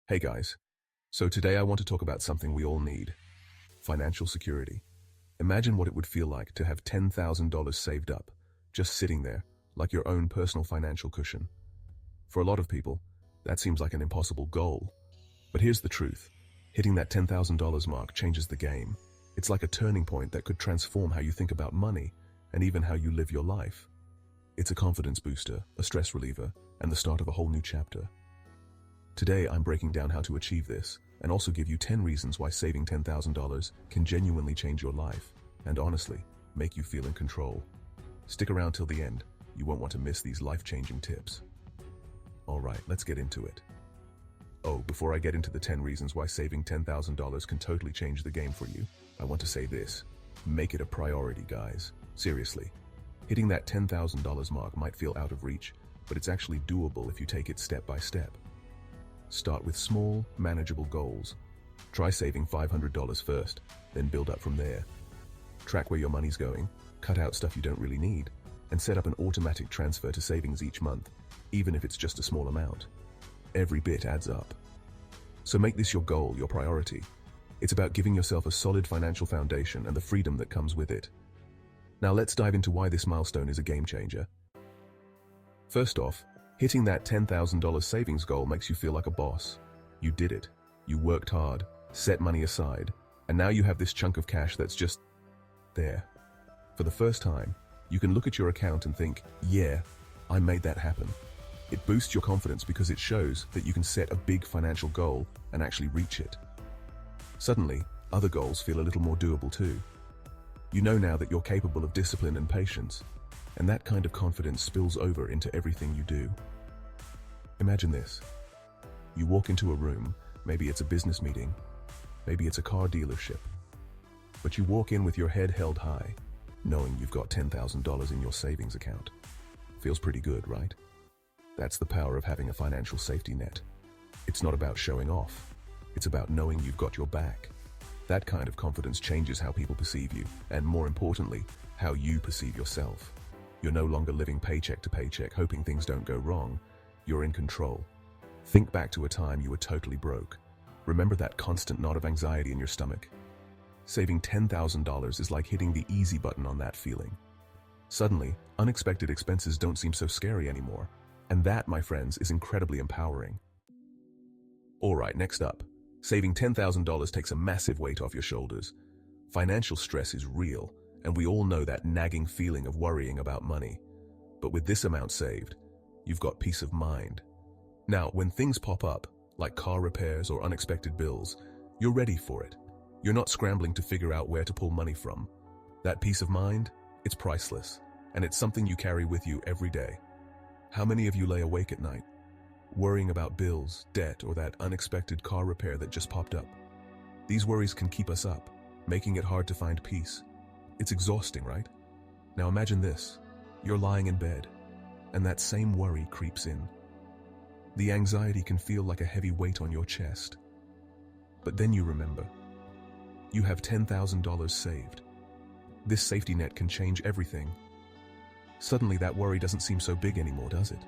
Hey guys, so today I want to talk about something we all need, financial security. Imagine what it would feel like to have $10,000 saved up, just sitting there, like your own personal financial cushion. For a lot of people, that seems like an impossible goal. But here's the truth, hitting that $10,000 mark changes the game. It's like a turning point that could transform how you think about money, and even how you live your life. It's a confidence booster, a stress reliever, and the start of a whole new chapter. Today, I'm breaking down how to achieve this, and also give you 10 reasons why saving $10,000 can genuinely change your life, and honestly, make you feel in control. Stick around till the end, you won't want to miss these life-changing tips. Alright, let's get into it. Oh, before I get into the 10 reasons why saving $10,000 can totally change the game for you, I want to say this. Make it a priority, guys. Seriously. Hitting that $10,000 mark might feel out of reach, but it's actually doable if you take it step by step. Start with small, manageable goals. Try saving $500 first, then build up from there. Track where your money's going, cut out stuff you don't really need, and set up an automatic transfer to savings each month, even if it's just a small amount. Every bit adds up. So make this your goal, your priority. It's about giving yourself a solid financial foundation and the freedom that comes with it. Now let's dive into why this milestone is a game changer. First off, hitting that $10,000 savings goal makes you feel like a boss. You did it. You worked hard, set money aside, and now you have this chunk of cash that's just there. For the first time, you can look at your account and think, yeah, I made that happen. It boosts your confidence because it shows that you can set a big financial goal and actually reach it. Suddenly, other goals feel a little more doable too. You know now that you're capable of discipline and patience, and that kind of confidence spills over into everything you do. Imagine this. You walk into a room, maybe it's a business meeting, maybe it's a car dealership, but you walk in with your head held high, knowing you've got $10,000 in your savings account. Feels pretty good, right? That's the power of having a financial safety net. It's not about showing off. It's about knowing you've got your back. That kind of confidence changes how people perceive you, and more importantly, how you perceive yourself. You're no longer living paycheck to paycheck, hoping things don't go wrong. You're in control. Think back to a time you were totally broke. Remember that constant knot of anxiety in your stomach? Saving $10,000 is like hitting the easy button on that feeling. Suddenly, unexpected expenses don't seem so scary anymore. And that, my friends, is incredibly empowering. Alright, next up. Saving $10,000 takes a massive weight off your shoulders. Financial stress is real, and we all know that nagging feeling of worrying about money. But with this amount saved, you've got peace of mind. Now, when things pop up, like car repairs or unexpected bills, you're ready for it. You're not scrambling to figure out where to pull money from. That peace of mind, it's priceless, and it's something you carry with you every day. How many of you lay awake at night, worrying about bills, debt, or that unexpected car repair that just popped up? These worries can keep us up, making it hard to find peace. It's exhausting, right? Now imagine this. You're lying in bed, and that same worry creeps in. The anxiety can feel like a heavy weight on your chest. But then you remember, you have $10,000 saved. This safety net can change everything. Suddenly that worry doesn't seem so big anymore, does it?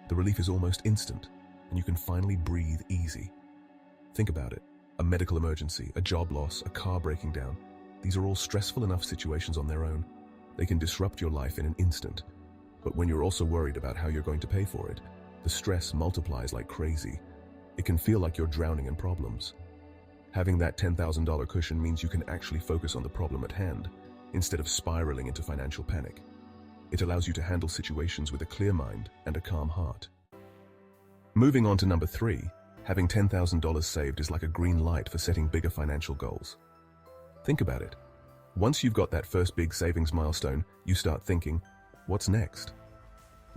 The relief is almost instant, and you can finally breathe easy. Think about it. A medical emergency, a job loss, a car breaking down. These are all stressful enough situations on their own. They can disrupt your life in an instant. But when you're also worried about how you're going to pay for it, the stress multiplies like crazy. It can feel like you're drowning in problems. Having that $10,000 cushion means you can actually focus on the problem at hand, instead of spiraling into financial panic. It allows you to handle situations with a clear mind and a calm heart. Moving on to number 3, having $10,000 saved is like a green light for setting bigger financial goals. Think about it. Once you've got that first big savings milestone, you start thinking, what's next?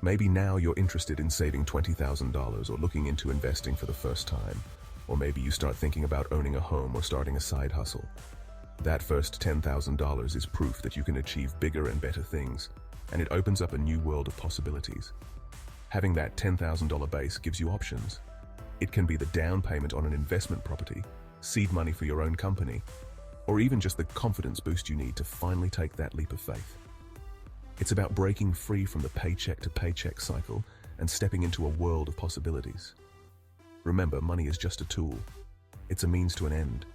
Maybe now you're interested in saving $20,000 or looking into investing for the first time. Or maybe you start thinking about owning a home or starting a side hustle. That first $10,000 is proof that you can achieve bigger and better things, and it opens up a new world of possibilities. Having that $10,000 base gives you options. It can be the down payment on an investment property, seed money for your own company, or even just the confidence boost you need to finally take that leap of faith. It's about breaking free from the paycheck to paycheck cycle and stepping into a world of possibilities. Remember, money is just a tool. It's a means to an end.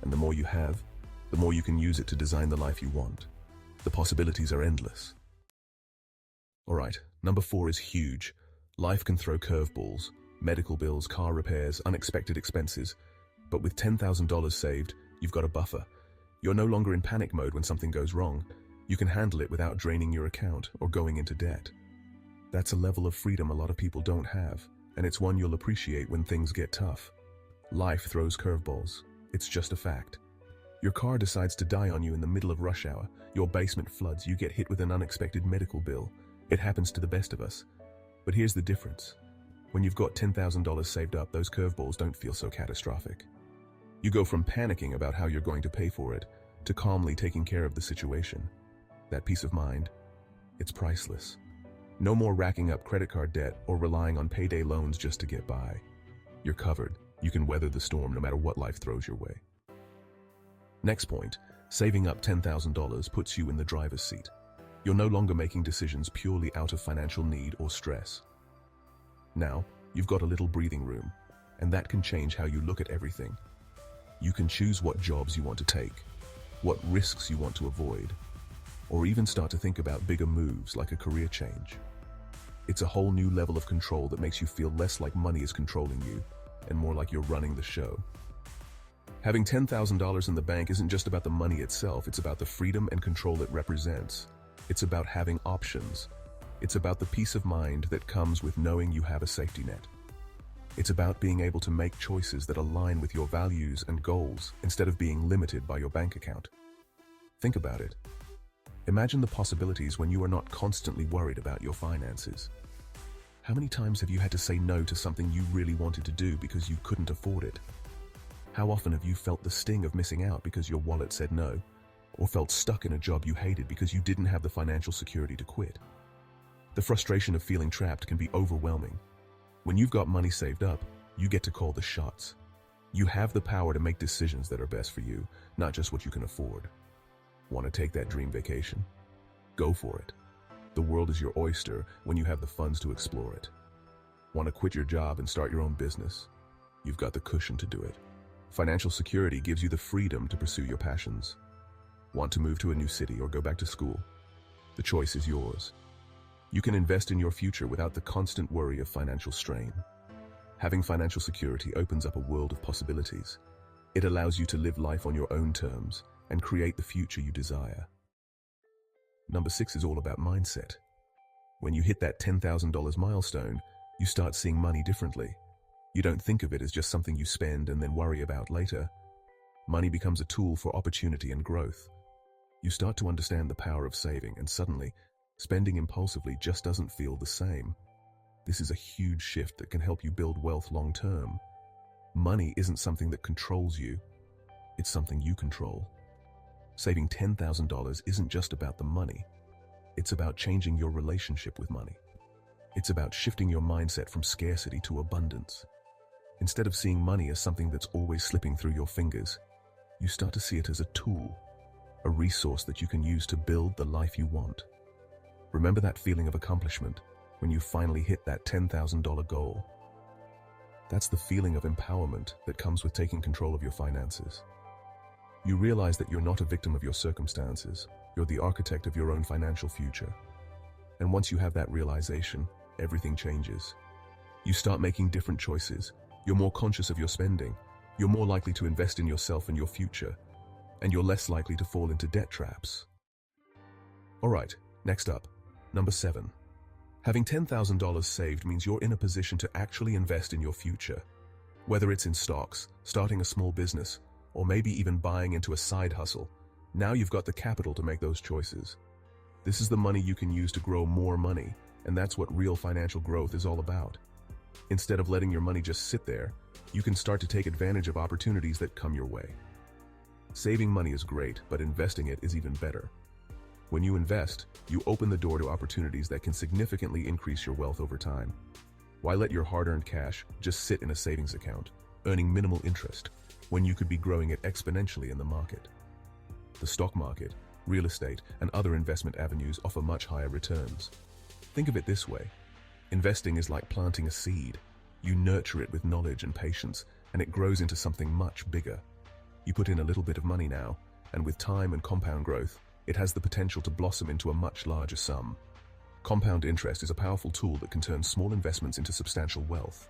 And the more you have, the more you can use it to design the life you want. The possibilities are endless. Alright, number 4 is huge. Life can throw curveballs, medical bills, car repairs, unexpected expenses. But with $10,000 saved, you've got a buffer. You're no longer in panic mode when something goes wrong. You can handle it without draining your account or going into debt. That's a level of freedom a lot of people don't have, and it's one you'll appreciate when things get tough. Life throws curveballs. It's just a fact. Your car decides to die on you in the middle of rush hour. Your basement floods. You get hit with an unexpected medical bill. It happens to the best of us. But here's the difference. When you've got $10,000 saved up, those curveballs don't feel so catastrophic. You go from panicking about how you're going to pay for it to calmly taking care of the situation. That peace of mind, it's priceless. No more racking up credit card debt or relying on payday loans just to get by. You're covered. You can weather the storm no matter what life throws your way. Next point, saving up $10,000 puts you in the driver's seat. You're no longer making decisions purely out of financial need or stress. Now, you've got a little breathing room, and that can change how you look at everything. You can choose what jobs you want to take, what risks you want to avoid, or even start to think about bigger moves like a career change. It's a whole new level of control that makes you feel less like money is controlling you and more like you're running the show. Having $10,000 in the bank isn't just about the money itself, it's about the freedom and control it represents. It's about having options. It's about the peace of mind that comes with knowing you have a safety net. It's about being able to make choices that align with your values and goals instead of being limited by your bank account. Think about it. Imagine the possibilities when you are not constantly worried about your finances. How many times have you had to say no to something you really wanted to do because you couldn't afford it? How often have you felt the sting of missing out because your wallet said no, or felt stuck in a job you hated because you didn't have the financial security to quit? The frustration of feeling trapped can be overwhelming. When you've got money saved up, you get to call the shots. You have the power to make decisions that are best for you, not just what you can afford. Want to take that dream vacation? Go for it. The world is your oyster when you have the funds to explore it. Want to quit your job and start your own business? You've got the cushion to do it. Financial security gives you the freedom to pursue your passions. Want to move to a new city or go back to school? The choice is yours. You can invest in your future without the constant worry of financial strain. Having financial security opens up a world of possibilities. It allows you to live life on your own terms and create the future you desire. Number 6 is all about mindset. When you hit that $10,000 milestone, you start seeing money differently. You don't think of it as just something you spend and then worry about later. Money becomes a tool for opportunity and growth. You start to understand the power of saving, and suddenly, spending impulsively just doesn't feel the same. This is a huge shift that can help you build wealth long term. Money isn't something that controls you. It's something you control. Saving $10,000 isn't just about the money. It's about changing your relationship with money. It's about shifting your mindset from scarcity to abundance. Instead of seeing money as something that's always slipping through your fingers, you start to see it as a tool, a resource that you can use to build the life you want. Remember that feeling of accomplishment when you finally hit that $10,000 goal? That's the feeling of empowerment that comes with taking control of your finances. You realize that you're not a victim of your circumstances. You're the architect of your own financial future. And once you have that realization, everything changes. You start making different choices. You're more conscious of your spending. You're more likely to invest in yourself and your future. And you're less likely to fall into debt traps. Alright, next up, number 7. Having $10,000 saved means you're in a position to actually invest in your future. Whether it's in stocks, starting a small business, or maybe even buying into a side hustle, now you've got the capital to make those choices. This is the money you can use to grow more money, and that's what real financial growth is all about. Instead of letting your money just sit there, you can start to take advantage of opportunities that come your way. Saving money is great, but investing it is even better. When you invest, you open the door to opportunities that can significantly increase your wealth over time. Why let your hard-earned cash just sit in a savings account, earning minimal interest, when you could be growing it exponentially in the market? The stock market, real estate, and other investment avenues offer much higher returns. Think of it this way. Investing is like planting a seed. You nurture it with knowledge and patience, and it grows into something much bigger. You put in a little bit of money now, and with time and compound growth, it has the potential to blossom into a much larger sum. Compound interest is a powerful tool that can turn small investments into substantial wealth.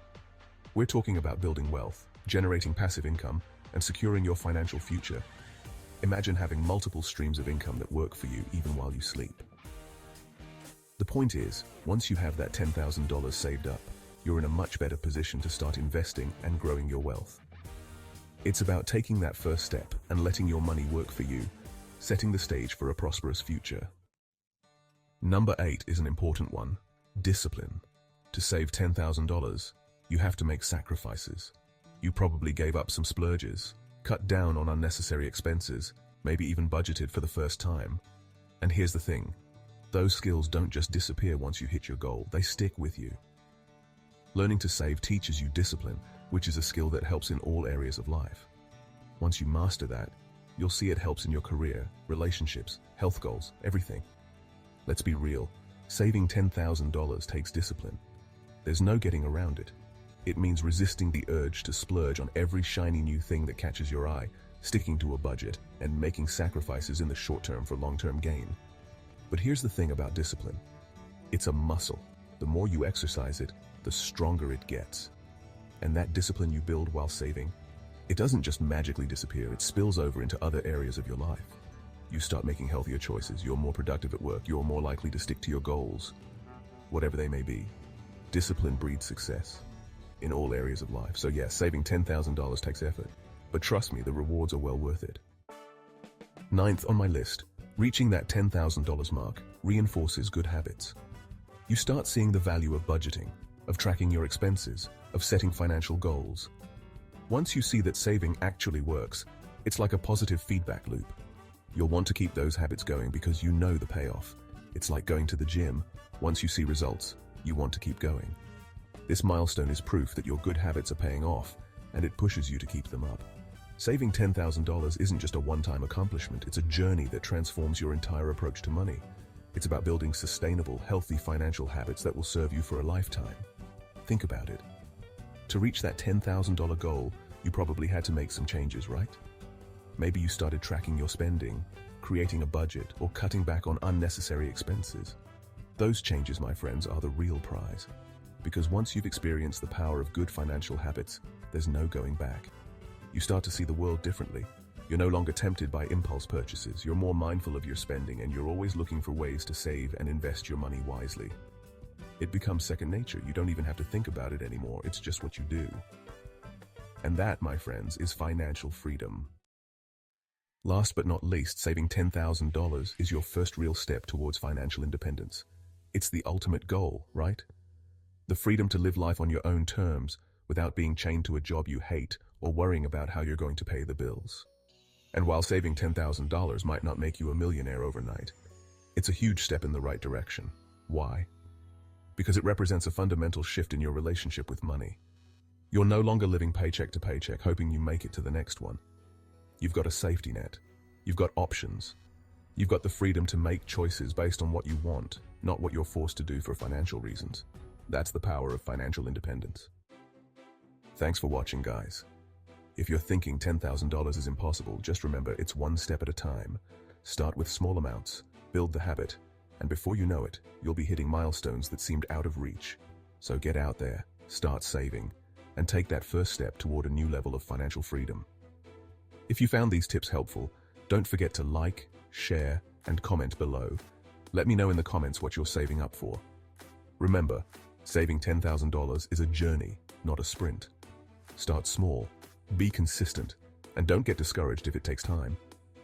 We're talking about building wealth, generating passive income, and securing your financial future. Imagine having multiple streams of income that work for you even while you sleep. The point is, once you have that $10,000 saved up, you're in a much better position to start investing and growing your wealth. It's about taking that first step and letting your money work for you, setting the stage for a prosperous future. Number 8 is an important one: discipline. To save $10,000, you have to make sacrifices. You probably gave up some splurges, cut down on unnecessary expenses, maybe even budgeted for the first time. And here's the thing: those skills don't just disappear once you hit your goal, they stick with you. Learning to save teaches you discipline, which is a skill that helps in all areas of life. Once you master that, you'll see it helps in your career, relationships, health goals, everything. Let's be real, saving $10,000 takes discipline. There's no getting around it. It means resisting the urge to splurge on every shiny new thing that catches your eye, sticking to a budget, and making sacrifices in the short term for long-term gain. But here's the thing about discipline. It's a muscle. The more you exercise it, the stronger it gets. And that discipline you build while saving, it doesn't just magically disappear, it spills over into other areas of your life. You start making healthier choices, you're more productive at work, you're more likely to stick to your goals, whatever they may be. Discipline breeds success in all areas of life. So yes, saving $10,000 takes effort, but trust me, the rewards are well worth it. 9th on my list, reaching that $10,000 mark reinforces good habits. You start seeing the value of budgeting, of tracking your expenses, of setting financial goals. Once you see that saving actually works, it's like a positive feedback loop. You'll want to keep those habits going because you know the payoff. It's like going to the gym. Once you see results, you want to keep going. This milestone is proof that your good habits are paying off, and it pushes you to keep them up. Saving $10,000 isn't just a one-time accomplishment, it's a journey that transforms your entire approach to money. It's about building sustainable, healthy financial habits that will serve you for a lifetime. Think about it. To reach that $10,000 goal, you probably had to make some changes, right? Maybe you started tracking your spending, creating a budget, or cutting back on unnecessary expenses. Those changes, my friends, are the real prize. Because once you've experienced the power of good financial habits, there's no going back. You start to see the world differently. You're no longer tempted by impulse purchases, you're more mindful of your spending, and you're always looking for ways to save and invest your money wisely. It becomes second nature. You don't even have to think about it anymore, it's just what you do. And that, my friends, is financial freedom. Last but not least, saving $10,000 is your first real step towards financial independence. It's the ultimate goal, right? The freedom to live life on your own terms without being chained to a job you hate or worrying about how you're going to pay the bills. And while saving $10,000 might not make you a millionaire overnight, it's a huge step in the right direction. Why? Because it represents a fundamental shift in your relationship with money. You're no longer living paycheck to paycheck, hoping you make it to the next one. You've got a safety net. You've got options. You've got the freedom to make choices based on what you want, not what you're forced to do for financial reasons. That's the power of financial independence. Thanks for watching, guys. If you're thinking $10,000 is impossible, just remember it's one step at a time. Start with small amounts, build the habit, and before you know it, you'll be hitting milestones that seemed out of reach. So get out there, start saving, and take that first step toward a new level of financial freedom. If you found these tips helpful, don't forget to like, share, and comment below. Let me know in the comments what you're saving up for. Remember, saving $10,000 is a journey, not a sprint. Start small, be consistent, and don't get discouraged if it takes time.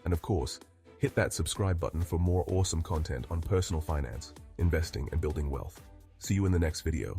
And of course, hit that subscribe button for more awesome content on personal finance, investing, and building wealth. See you in the next video.